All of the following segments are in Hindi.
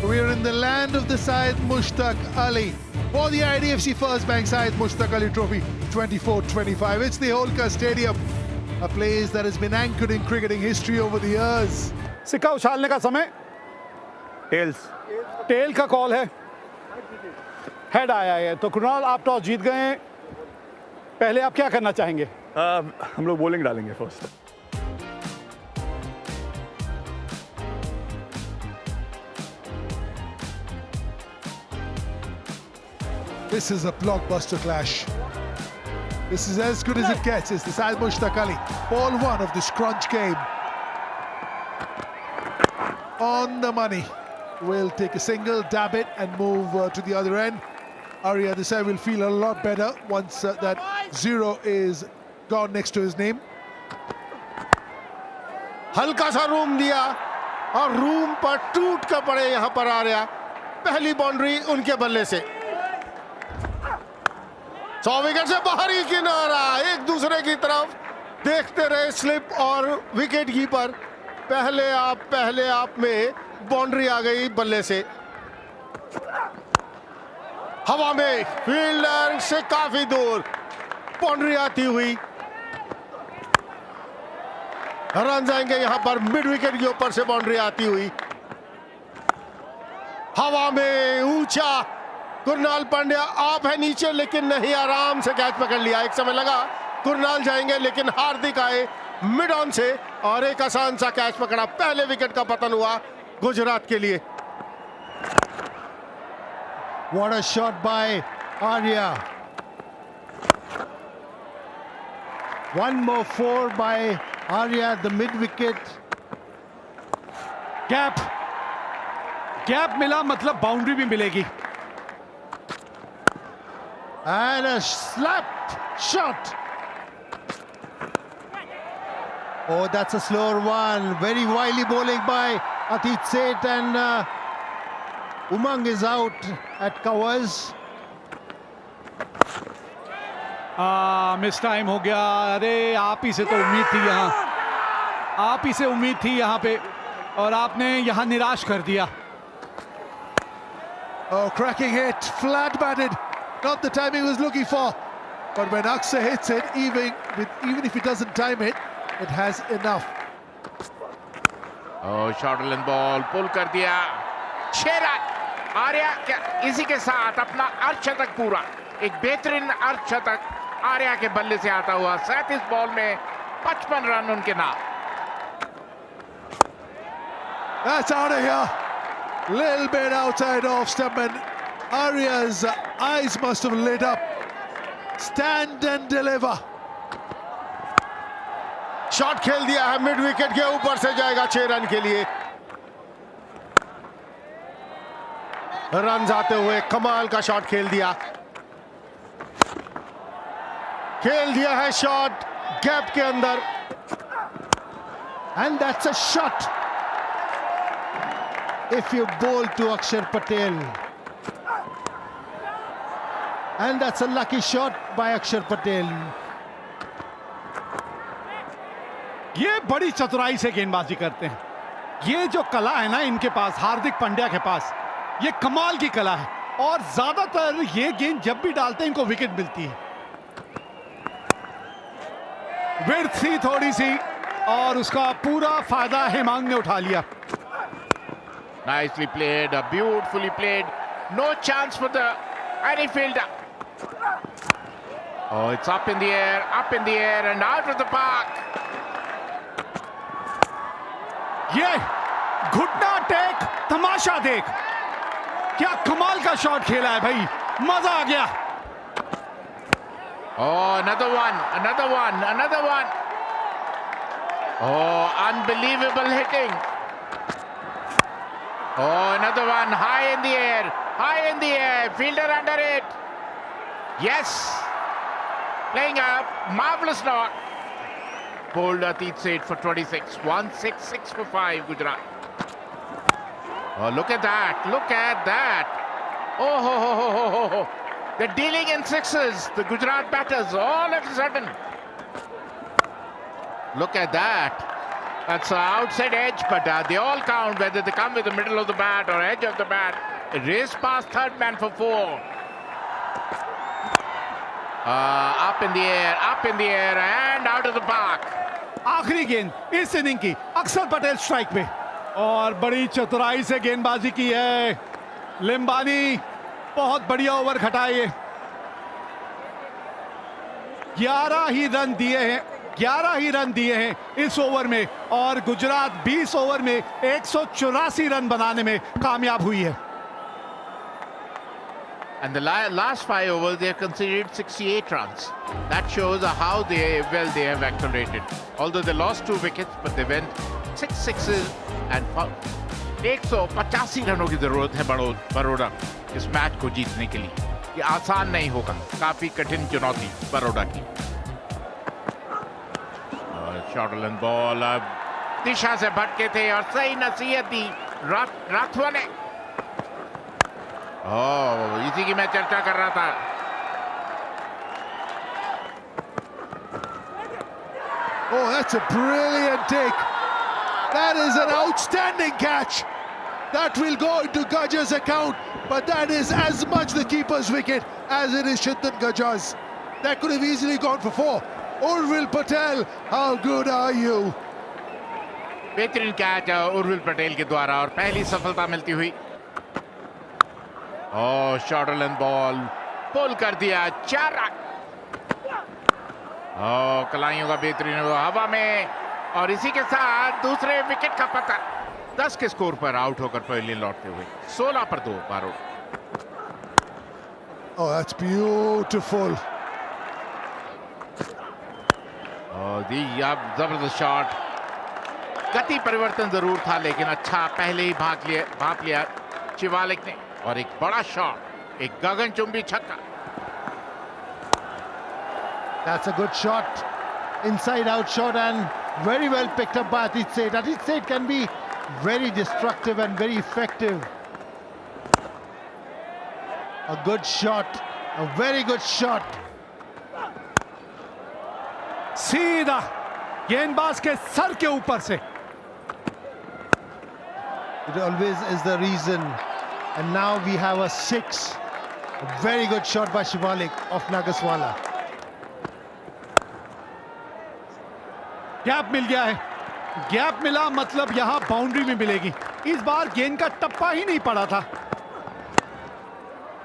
We're in the land of the Syed Mushtaq Ali for the IDFC First Bank Syed Mushtaq Ali Trophy 24-25. It's the Holkar Stadium, a place that has been anchored in cricketing history over the years. सिक्का उछालने का समय टेल का कॉल है, हेड आया है। तो कुणाल, आप टॉस जीत गए हैं, पहले आप क्या करना चाहेंगे? हम लोग बॉलिंग डालेंगे first. This is a blockbuster clash. This is as good as it gets. It's the Syed Mushtaq Ali. Ball one of the scrunch game. On the money. Will take a single, dab it and move to the other end. Arya this side will feel a lot better once that zero is gone next to his name. हल्का सा रूम दिया और रूम पर टूट कर पड़े यहाँ पर आर्या। पहली बाउंड्री उनके बल्ले से। 100 विकेट से बाहरी किनारा, एक दूसरे की तरफ देखते रहे स्लिप और विकेट कीपर। पहले आप में बाउंड्री आ गई बल्ले से। हवा में फील्डर से काफी दूर बाउंड्री आती हुई। रन जाएंगे यहां पर मिड विकेट के ऊपर से बाउंड्री आती हुई। हवा में ऊंचा कुरनाल पांड्या आप है नीचे, लेकिन नहीं, आराम से कैच पकड़ लिया। एक समय लगा कुरनाल जाएंगे, लेकिन हार्दिक आए मिड ऑन से और एक आसान सा कैच पकड़ा। पहले विकेट का पतन हुआ गुजरात के लिए। What a shot by Arya. One more four by Arya at the mid wicket. Gap मिला मतलब बाउंड्री भी मिलेगी। And a slap shot. Oh, that's a slower one. Very wily bowling by Atit Seth, and Umang is out at covers. Miss time हो गया। अरे आप ही से तो उम्मीद थी यहाँ, आप ही से उम्मीद थी यहाँ पे, और आपने यहाँ निराश कर दिया। Oh, cracking hit, flat batted. Not the timing he was looking for. But when Aksa hits it, even if he doesn't time it, it has enough. Oh, short and ball, pull कर दिया। 6 रन। आर्या इसी के साथ अपना अर्धशतक पूरा, एक बेहतरीन अर्धशतक आर्या के बल्ले से आता हुआ। 37 बॉल में 55 रन उनके नाम। That's out of here. Little bit outside off stump, and Arya's eyes must have lit up. Stand and deliver. Shot खेल दिया है मिड विकेट के ऊपर से, जाएगा 6 रन के लिए। रन आते हुए कमाल का शॉट खेल दिया है शॉट गैप के अंदर। And that's a shot. If you bowl to Akshar Patel. And that's a lucky shot by Akshar Patel. ये बड़ी चतुराई से गेंदबाजी करते हैं। ये जो कला है ना इनके पास, हार्दिक पांड्या के पास, ये कमाल की कला है। और ज्यादातर ये गेंद जब भी डालते हैं इनको विकेट मिलती है। विड्थ थी थोड़ी सी और उसका पूरा फायदा हेमांग ने उठा लिया। Nicely played, beautifully played. No chance for the any fielder. Oh, it's up in the air and out of the park. ये घुटना टेक, तमाशा देख, क्या कमाल का शॉट खेला है भाई, मजा आ गया। Oh, another one. Oh, unbelievable hitting. Oh, another one, high in the air, fielder under it. Yes, playing a marvelous knock. Bowled Atit Seth for 26, 166 for 5, Gujarat. Oh, look at that. Oh, ho. They're dealing in sixes, the Gujarat batters, all of a sudden. Look at that. That's the outside edge, but they all count, whether they come with the middle of the bat or edge of the bat. It raced past third man for 4. Up in the air, and out of the park. आखिरी गेंद इस इनिंग की, अक्षर पटेल स्ट्राइक पे, और बड़ी चतुराई से गेंदबाजी की है लिम्बानी। बहुत बढ़िया ओवर खटाए। 11 ही रन दिए हैं इस ओवर में, और गुजरात 20 ओवर में 184 रन बनाने में कामयाब हुई है। And the last 5 overs, they have conceded 68 runs. That shows how they have accelerated. Although they lost 2 wickets, but they went 6 sixes and 185 रनों की जरूरत है बड़ौदा इस मैच को जीतने के लिए। ये आसान नहीं होगा, काफी कठिन चुनौती बड़ौदा की। शॉर्ट लेंथ बॉल, दिशा से भटके थे और सही नसीहत दी राठवा ने। इसी की मैं चर्चा कर रहा था। Oh, that's a brilliant take. That is an outstanding catch. That will go into Gajjar's account, but that is as much the keeper's wicket as it is Chintan Gajjar's. That could have easily gone for 4. Urvil Patel, how good are you? बेहतरीन कैच उर्विल पटेल के द्वारा और पहली सफलता मिलती हुई। शॉर्ट लेंथ बॉल पुल कर दिया, 4 रन। कलाइयों का बेहतरीन हवा में, और इसी के साथ दूसरे विकेट का पता। 10 के स्कोर पर आउट होकर पवेलियन लौटते हुए 16 पर 2 बारो। Oh, that's beautiful. जबरदस्त शॉट। गति परिवर्तन जरूर था, लेकिन अच्छा पहले ही भाप लिया शिवालिक ने, और एक बड़ा शॉट, एक गगनचुंबी छक्का। That's a good shot, inside out shot, and very well picked up by Atit Seth. Atit Seth can be very destructive and very effective. A good shot, a very good shot. सीधा गेंदबाज के सर के ऊपर से। It always is the reason, and now we have a 6. A very good shot by Shivalik of Nagaswala. Gap मिल गया है, गैप मिला मतलब यहां बाउंड्री में मिलेगी। इस बार गेंद का टप्पा ही नहीं पड़ा था।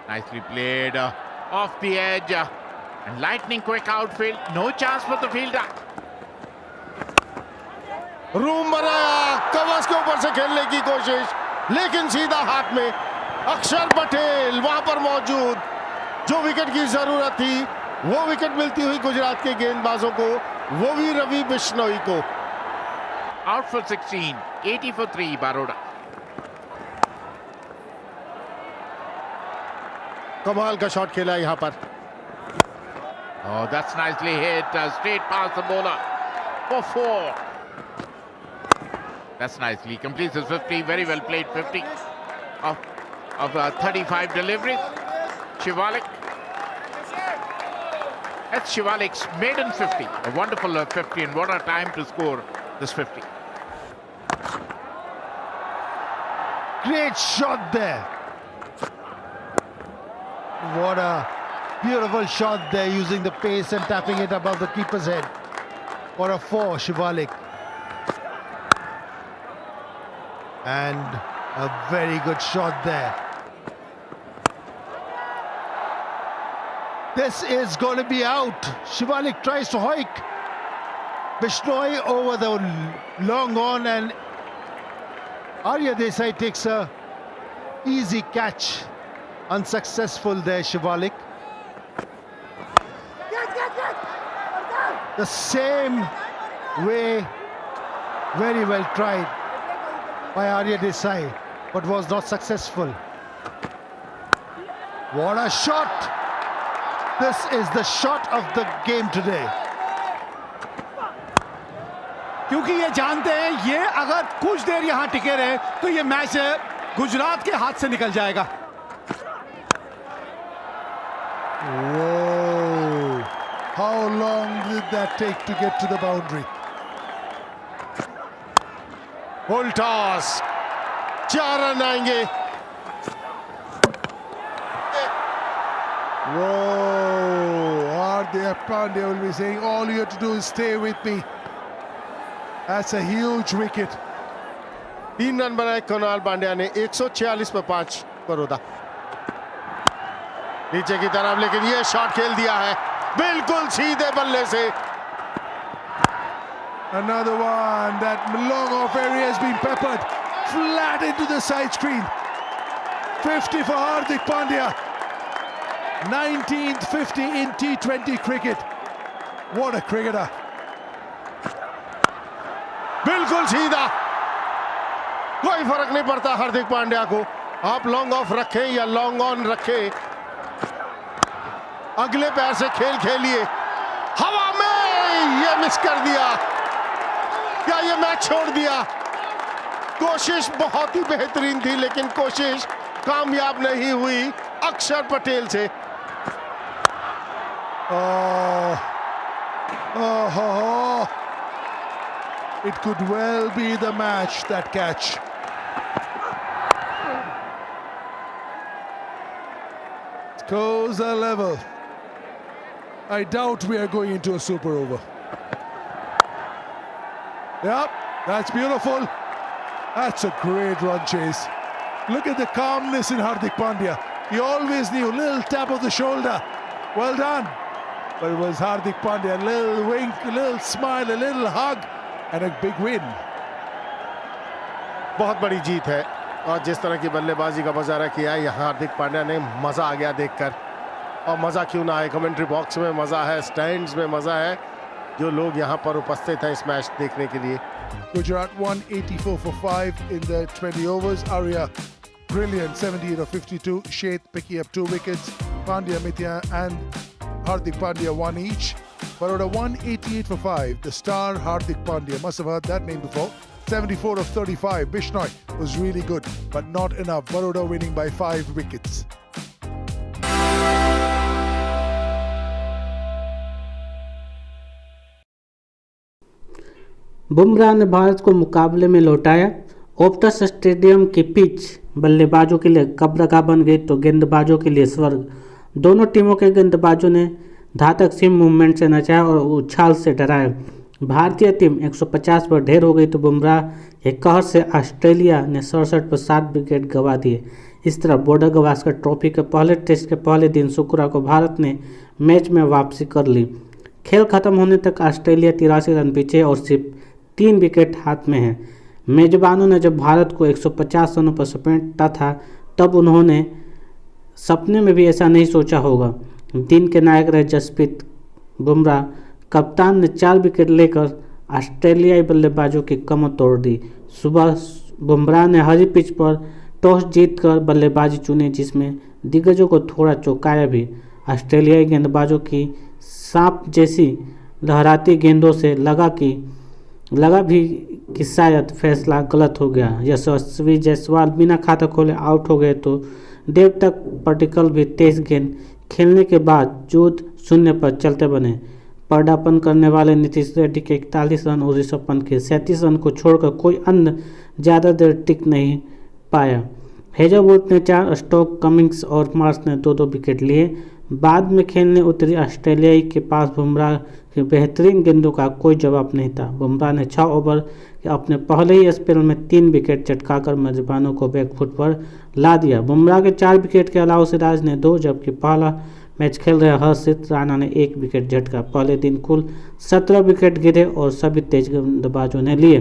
Nicely played, off the edge, and lightning quick outfield. No chance for the fielder. Room बनाया, कवच के ऊपर से खेलने की कोशिश, लेकिन सीधा हाथ में। अक्षर पटेल वहां पर मौजूद, जो विकेट की जरूरत थी वो विकेट मिलती हुई गुजरात के गेंदबाजों को, वो भी रवि बिश्नोई को। Out for 16, 80 for 3 Baroda. कमाल का शॉट खेला यहां पर। That's nicely hit, straight past the bowler for 4. That's nicely completes his 50. Very well played 50 of 35 deliveries. Shivalik. That's Shivalik's maiden 50. A wonderful 50, and what a time to score this 50. Great shot there. What a beautiful shot there, using the pace and tapping it above the keeper's head. For a 4, Shivalik. And a very good shot there. This is going to be out. Shivalik tries to hoik. Bishnoi over the long on, and Arya Desai takes a easy catch. Unsuccessful there, Shivalik. The same way, very well tried by Arya Desai, but was not successful. What a shot! This is the shot of the game today. क्योंकि ये जानते हैं, ये अगर कुछ देर यहां टिके रहे तो ये मैच गुजरात के हाथ से निकल जाएगा। Whoa! How long did that take to get to the boundary? Full toss, 4 run आएंगे। Whoa, Hardik Pandya will be saying, all you have to do is stay with me. That's a huge wicket. 3 run बनाए कुणाल पांड्या ने, 146 पर 5 बड़ौदा। नीचे की तरफ, लेकिन ये शॉट खेल दिया है बिल्कुल सीधे बल्ले से। Another one. That long off area has been peppered flat into the side screen. 50 for Hardik Pandya. 19th 50 in T20 cricket. What a cricketer. बिल्कुल सीधा, कोई फर्क नहीं पड़ता हार्दिक पांड्या को। आप लॉन्ग ऑफ रखें या लॉन्ग ऑन रखें, अगले पैर से खेल खेलिए। हवा में ये मिस कर दिया, क्या ये मैच छोड़ दिया? कोशिश बहुत ही बेहतरीन थी, लेकिन कोशिश कामयाब नहीं हुई अक्षर पटेल से। It could well be the match, that catch. Scores are level. I doubt we are going into a super over. Yep, that's beautiful. That's a great run chase. Look at the calmness in Hardik Pandya. He always knew, little tap of the shoulder. Well done. But it was Hardik Pandya, a little wink, a little smile, a little hug, and a big win. बहुत बड़ी जीत है, और जिस तरह की बल्लेबाजी का मुजाहरा किया है यहाँ हार्दिक पांड्या ने, मजा आ गया देखकर। और मजा क्यों ना आए, कमेंट्री बॉक्स में मजा है, स्टैंड्स में मजा है, जो लोग यहाँ पर उपस्थित हैं इस मैच देखने के लिए। Gujarat won 84 for 5 in the 20 overs. Arya, brilliant, 78 of 52. Sheth picking up 2 wickets. Pandya, Mithya and Hardik Pandya 1 each. Baroda won 88 for 5. The star Hardik Pandya, must have heard that name before. 74 of 35. Bishnoi was really good, but not enough. Baroda winning by 5 wickets. Bumrah ने भारत को मुकाबले में लौटाया। ओप्टस स्टेडियम की पिच बल्लेबाजों के लिए कब्रगाह बन गई तो गेंदबाजों के लिए स्वर्ग। दोनों टीमों के गेंदबाजों ने धातक सीम मूवमेंट से नचाया और उछाल से डराया। भारतीय टीम 150 पर ढेर हो गई तो बुमराह के कहर से ऑस्ट्रेलिया ने 67 पर 7 विकेट गंवा दिए। इस तरह बॉर्डर गवास्कर ट्रॉफी के पहले टेस्ट के पहले दिन शुक्रवार को भारत ने मैच में वापसी कर ली। खेल खत्म होने तक ऑस्ट्रेलिया 83 रन पीछे और सिर्फ 3 विकेट हाथ में है। मेजबानों ने जब भारत को 150 रनों पर समेटा था तब उन्होंने सपने में भी ऐसा नहीं सोचा होगा। दिन के नायक रहे जसप्रीत बुमराह कप्तान ने 4 विकेट लेकर ऑस्ट्रेलियाई बल्लेबाजों की कमर तोड़ दी। सुबह बुमराह ने हरी पिच पर टॉस जीतकर बल्लेबाजी चुनी, जिसमें दिग्गजों को थोड़ा चौंकाया भी। ऑस्ट्रेलियाई गेंदबाजों की सांप जैसी लहराती गेंदों से लगा भी कि शायद फैसला गलत हो गया। यशस्वी जायसवाल बिना खाता खोले आउट हो गए तो देवतक पटिकल भी 23 गेंद खेलने के बाद 0 पर चलते बने। पदार्पण करने वाले नीतीश रेड्डी के 41 रन और ऋषभ पंत के 37 रन को छोड़कर कोई अन्य ज़्यादा देर टिक नहीं पाया। हेजलवुड ने 4, स्टोक, कमिंग्स और मार्श ने 2-2 विकेट लिए। बाद में खेलने उतरी ऑस्ट्रेलियाई के पास बुमराह के बेहतरीन गेंदों का कोई जवाब नहीं था। बुमराह ने 6 ओवर के अपने पहले ही स्पेल में 3 विकेट चटकाकर मेजबानों को बैकफुट पर ला दिया। बुमराह के 4 विकेट के अलावा सिराज ने 2, जबकि पहला मैच खेल रहे हर्षित राणा ने 1 विकेट झटका। पहले दिन कुल 17 विकेट गिरे और सभी तेज गेंदबाजों ने लिए।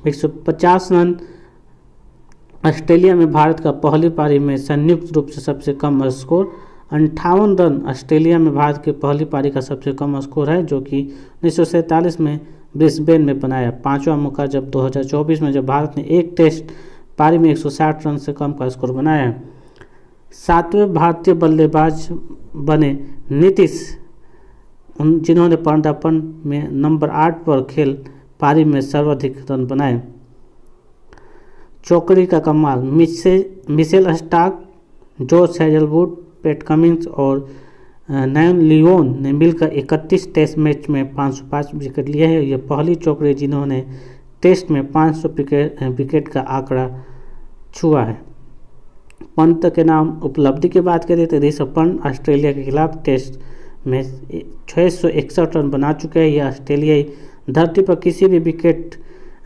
150 रन ऑस्ट्रेलिया में भारत का पहली पारी में संयुक्त रूप से सबसे कम स्कोर। 58 रन ऑस्ट्रेलिया में भारत की पहली पारी का सबसे कम स्कोर है, जो कि 1947 में ब्रिस्बेन में बनाया। 5वां मौका जब 2024 में जब भारत ने एक टेस्ट पारी में 160 रन से कम का स्कोर बनाया। 7वें भारतीय बल्लेबाज बने नीतीश, जिन्होंने पदार्पण में नंबर 8 पर खेल पारी में सर्वाधिक रन बनाए। चौकड़ी का कमाल, Mitchell Starc, Josh Hazlewood, PAT Cummins और नैन लियोन ने मिलकर 31 टेस्ट मैच में 505 विकेट लिए हैं। ये पहली चौकड़ी जिन्होंने टेस्ट में 500 विकेट का आंकड़ा छुआ है। पंत के नाम उपलब्धि की बात करें तो ऋषभ पंत ऑस्ट्रेलिया के खिलाफ टेस्ट में 661 रन बना चुके हैं। यह ऑस्ट्रेलियाई धरती पर किसी भी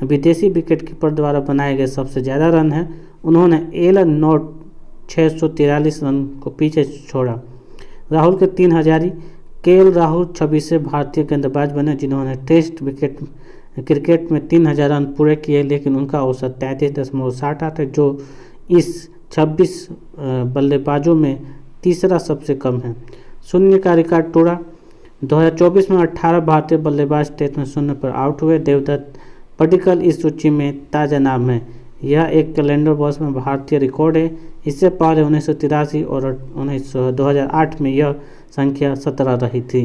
विदेशी विकेटकीपर द्वारा बनाए गए सबसे ज़्यादा रन है। उन्होंने एलन नॉट 643 रन को पीछे छोड़ा। राहुल के 3000 केएल राहुल 26वें भारतीय गेंदबाज बने जिन्होंने टेस्ट क्रिकेट में 3000 रन पूरे किए, लेकिन उनका औसत 33.68 है जो इस 26 बल्लेबाजों में तीसरा सबसे कम है। शून्य का रिकॉर्ड तोड़ा। 2024 में 18 भारतीय बल्लेबाज टेस्ट में शून्य पर आउट हुए। देवदत्त पडिक्कल इस सूची में ताज़ा नाम है। यह एक कैलेंडर वर्ष में भारतीय रिकॉर्ड है। इससे पहले 1983 और 2008 में यह संख्या 17 रही थी।